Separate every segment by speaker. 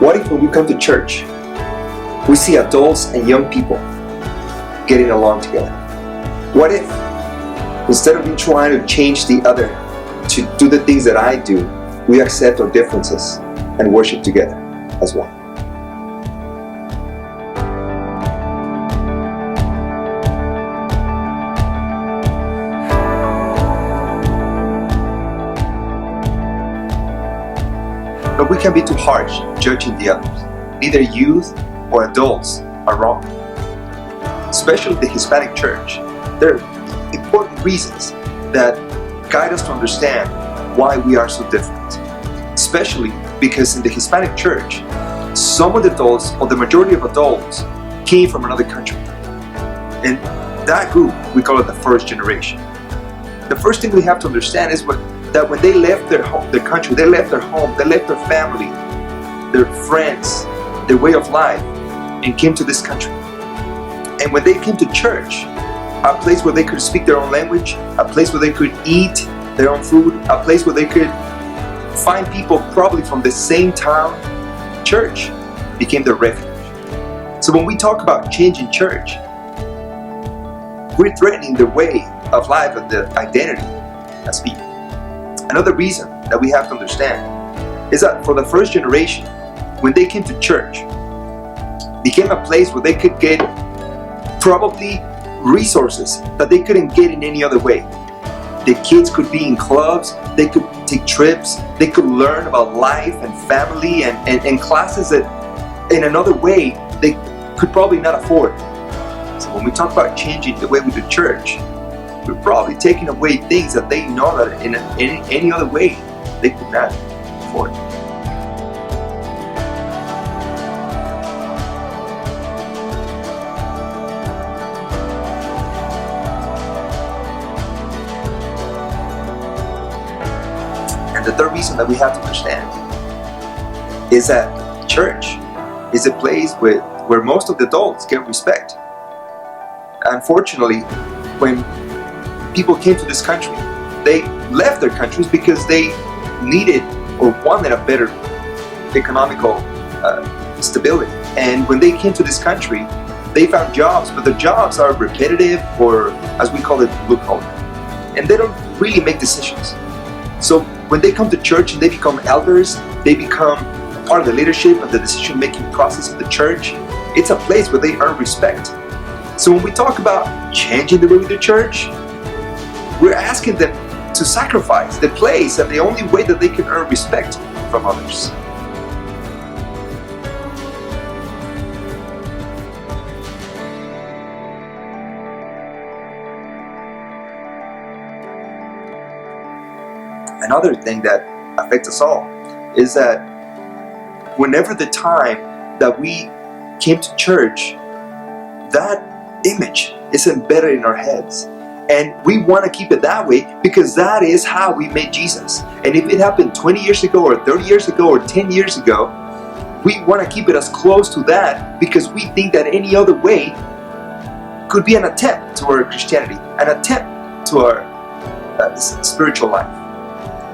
Speaker 1: What if when we come to church, we see adults and young people getting along together? What if, instead of me trying to change the other to do the things that I do, we accept our differences and worship together as one? But we can be too harsh judging the others. Neither youth or adults are wrong. Especially the Hispanic church, there are important reasons that guide us to understand why we are so different. Especially because in the Hispanic church, some of the adults, or the majority of adults, came from another country. And that group, we call it the first generation. The first thing we have to understand is that when they left their country, they left their home, they left their family, their friends, their way of life, and came to this country. And when they came to church, a place where they could speak their own language, a place where they could eat their own food, a place where they could find people probably from the same town, church became their refuge. So when we talk about changing church, we're threatening the way of life and the identity as people. Another reason that we have to understand is that for the first generation, when they came to church, became a place where they could get probably resources that they couldn't get in any other way. The kids could be in clubs, they could take trips, they could learn about life and family and classes that in another way they could probably not afford. So when we talk about changing the way we do church, we're probably taking away things that they know that in any other way they could not afford. And the third reason that we have to understand is that church is a place where most of the adults get respect. Unfortunately, when people came to this country, they left their countries because they needed or wanted a better economical stability. And when they came to this country, they found jobs, but the jobs are repetitive, or as we call it, blue collar. And they don't really make decisions. So when they come to church and they become elders, they become part of the leadership and the decision-making process of the church, it's a place where they earn respect. So when we talk about changing the way we do church, we're asking them to sacrifice the place and the only way that they can earn respect from others. Another thing that affects us all is that whenever the time that we came to church, that image is embedded in our heads. And we want to keep it that way because that is how we met Jesus. And if it happened 20 years ago or 30 years ago or 10 years ago, we want to keep it as close to that because we think that any other way could be an attempt to our Christianity, an attempt to our spiritual life.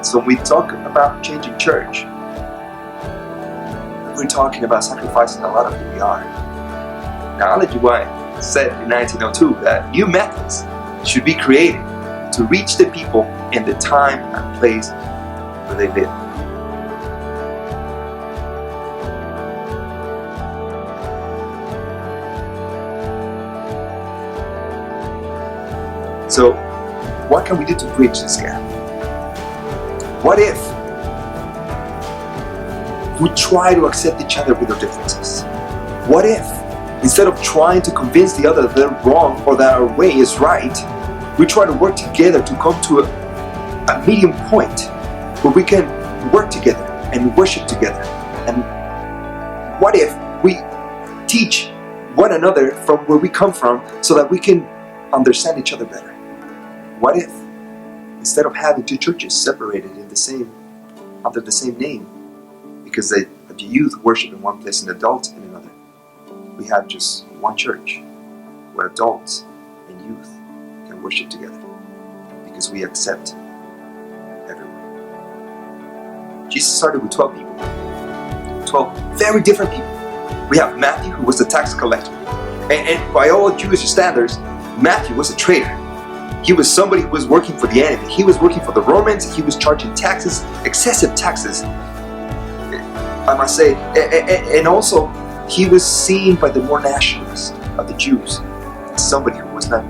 Speaker 1: So when we talk about changing church, we're talking about sacrificing a lot of who we are. Now, Ellen G. White said in 1902 that new methods should be created to reach the people in the time and place where they live. So, what can we do to bridge this gap? What if we try to accept each other with our differences? What if, instead of trying to convince the other that they're wrong or that our way is right, we try to work together to come to a medium point where we can work together and worship together? And what if we teach one another from where we come from so that we can understand each other better? What if, instead of having two churches separated under the same name, because the youth worship in one place and adults in another, we have just one church where adults and youth can worship together because we accept everyone. Jesus started with 12 people. 12 very different people. We have Matthew, who was the tax collector. And by all Jewish standards, Matthew was a traitor. He was somebody who was working for the enemy. He was working for the Romans. He was charging taxes, excessive taxes, I must say. And also, he was seen by the more nationalists of the Jews as somebody who was not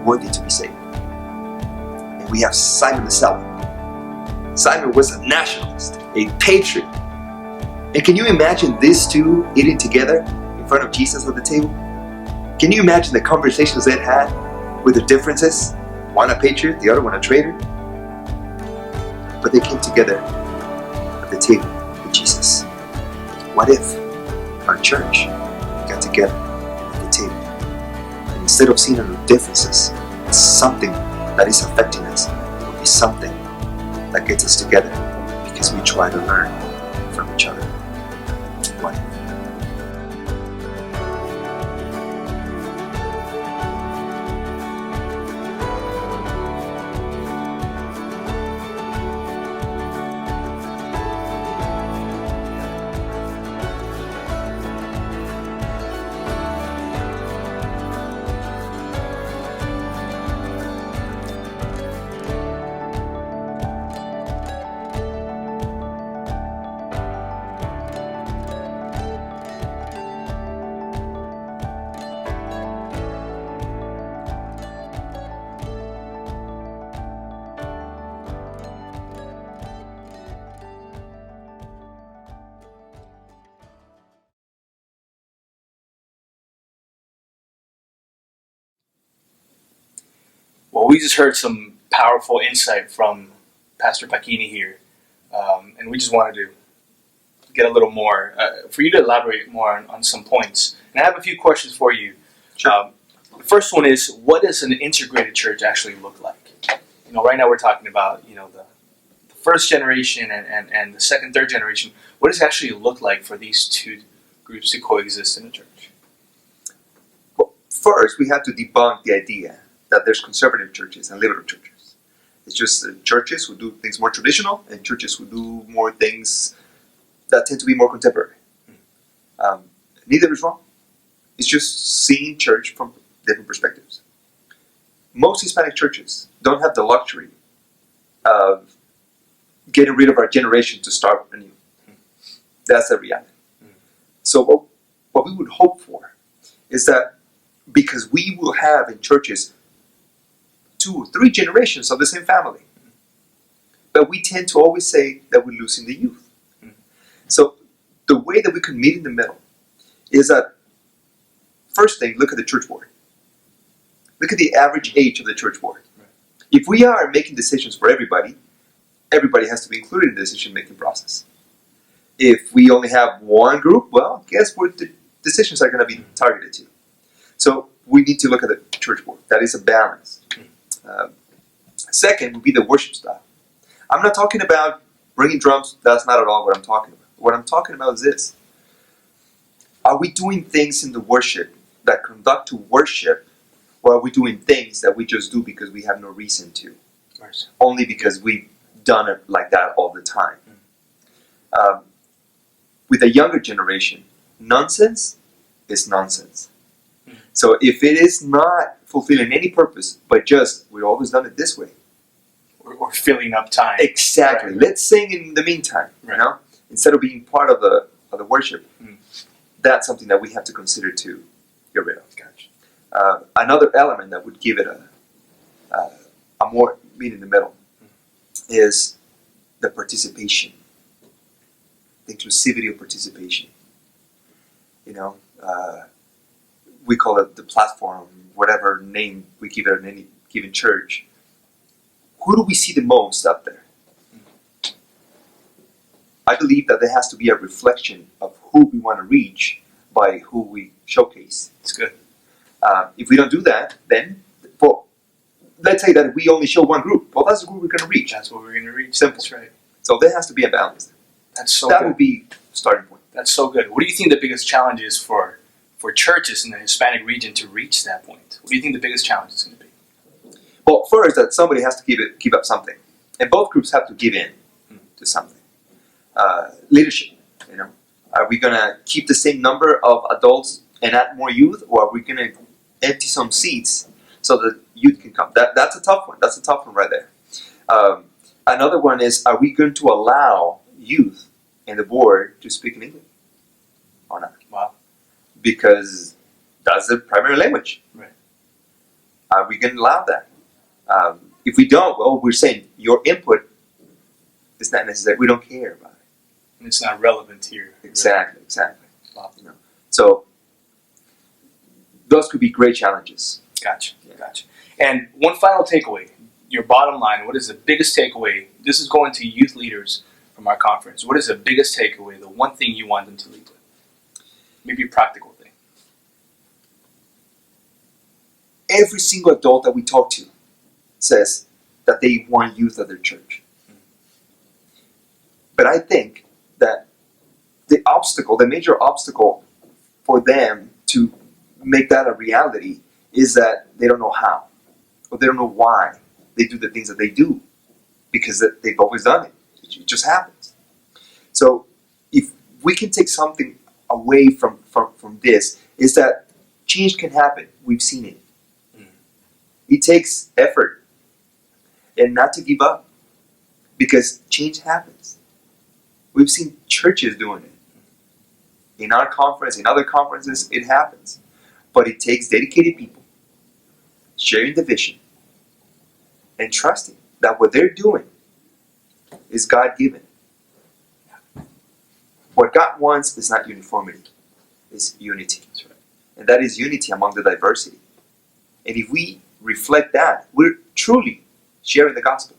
Speaker 1: worthy to be saved. And we have Simon the Zealot. Simon was a nationalist, a patriot. And can you imagine these two eating together in front of Jesus at the table? Can you imagine the conversations they had with the differences? One a patriot, the other one a traitor. But they came together at the table with Jesus. What if our church got together at the table? And instead of seeing our differences as something that is affecting us, it would be something that gets us together because we try to learn from each other. What if?
Speaker 2: Well, we just heard some powerful insight from Pastor Pacchini here, and we just wanted to get a little more, for you to elaborate more on some points. And I have a few questions for you.
Speaker 1: Sure.
Speaker 2: The first one is, what does an integrated church actually look like? You know, right now we're talking about, you know, the first generation and the second, third generation. What does it actually look like for these two groups to coexist in a church?
Speaker 1: Well, first, we have to debunk the idea that there's conservative churches and liberal churches. It's just churches who do things more traditional and churches who do more things that tend to be more contemporary. Neither is wrong. It's just seeing church from different perspectives. Most Hispanic churches don't have the luxury of getting rid of our generation to start anew. That's the reality. So what we would hope for is that because we will have in churches 2 or 3 generations of the same family. But we tend to always say that we're losing the youth. So the way that we can meet in the middle is that, first thing, look at the church board. Look at the average age of the church board. If we are making decisions for everybody, everybody has to be included in the decision-making process. If we only have one group, well, guess what the decisions are going to be targeted to. So we need to look at the church board. That is a balance. Second would be the worship style. I'm not talking about bringing drums. That's not at all what I'm talking about. What I'm talking about is this. Are we doing things in the worship that conduct to worship, or are we doing things that we just do because we have no reason to?
Speaker 2: Right.
Speaker 1: Only because we've done it like that all the time. With a younger generation, nonsense is nonsense. So if it is not fulfilling any purpose, but just, we've always done it this way.
Speaker 2: Or filling up time.
Speaker 1: Exactly.
Speaker 2: Right.
Speaker 1: Let's sing in the meantime,
Speaker 2: right.
Speaker 1: You know? Instead of being part of the worship. That's something that we have to consider to get rid of.
Speaker 2: Gotcha.
Speaker 1: Another element that would give it a more meat in the middle is the participation. The inclusivity of participation. You know, we call it the platform, whatever name we give it in any given church. Who do we see the most up there? I believe that there has to be a reflection of who we want to reach by who we showcase.
Speaker 2: It's good.
Speaker 1: If we don't do that, then, well, let's say that we only show one group. Well, that's the group we're going to reach.
Speaker 2: That's what we're going to reach.
Speaker 1: Simple.
Speaker 2: That's right.
Speaker 1: So there has to be a balance.
Speaker 2: That's so
Speaker 1: that
Speaker 2: good.
Speaker 1: would be the starting point.
Speaker 2: That's so good. What do you think the biggest challenge is for churches in the Hispanic region to reach that point? What do you think the biggest challenge is going to be?
Speaker 1: Well, first, that somebody has to give up something. And both groups have to give in to something. Leadership, you know. Are we going to keep the same number of adults and add more youth, or are we going to empty some seats so that youth can come? That's a tough one. That's a tough one right there. Another one is, are we going to allow youth and the board to speak in English or not?
Speaker 2: Wow.
Speaker 1: Because that's their primary language.
Speaker 2: Right.
Speaker 1: Are we going to allow that? If we don't, well, we're saying your input is not necessary. We don't care about it.
Speaker 2: And it's not relevant here.
Speaker 1: Exactly.
Speaker 2: Wow.
Speaker 1: You know, so those could be great challenges.
Speaker 2: Gotcha. And one final takeaway, your bottom line, what is the biggest takeaway? This is going to youth leaders from our conference. What is the biggest takeaway, the one thing you want them to lead with? Maybe a practical thing.
Speaker 1: Every single adult that we talk to says that they want youth at their church. But I think that the major obstacle for them to make that a reality is that they don't know how, or they don't know why they do the things that they do, because they've always done it. It just happens. So if we can take something away from this, is that change can happen. We've seen it. It takes effort, and not to give up, because change happens. We've seen churches doing it. In our conference, in other conferences, it happens. But it takes dedicated people sharing the vision and trusting that what they're doing is God-given. What God wants is not uniformity, it's unity.
Speaker 2: That's right.
Speaker 1: And that is unity among the diversity. And if we reflect that, we're truly sharing the gospel.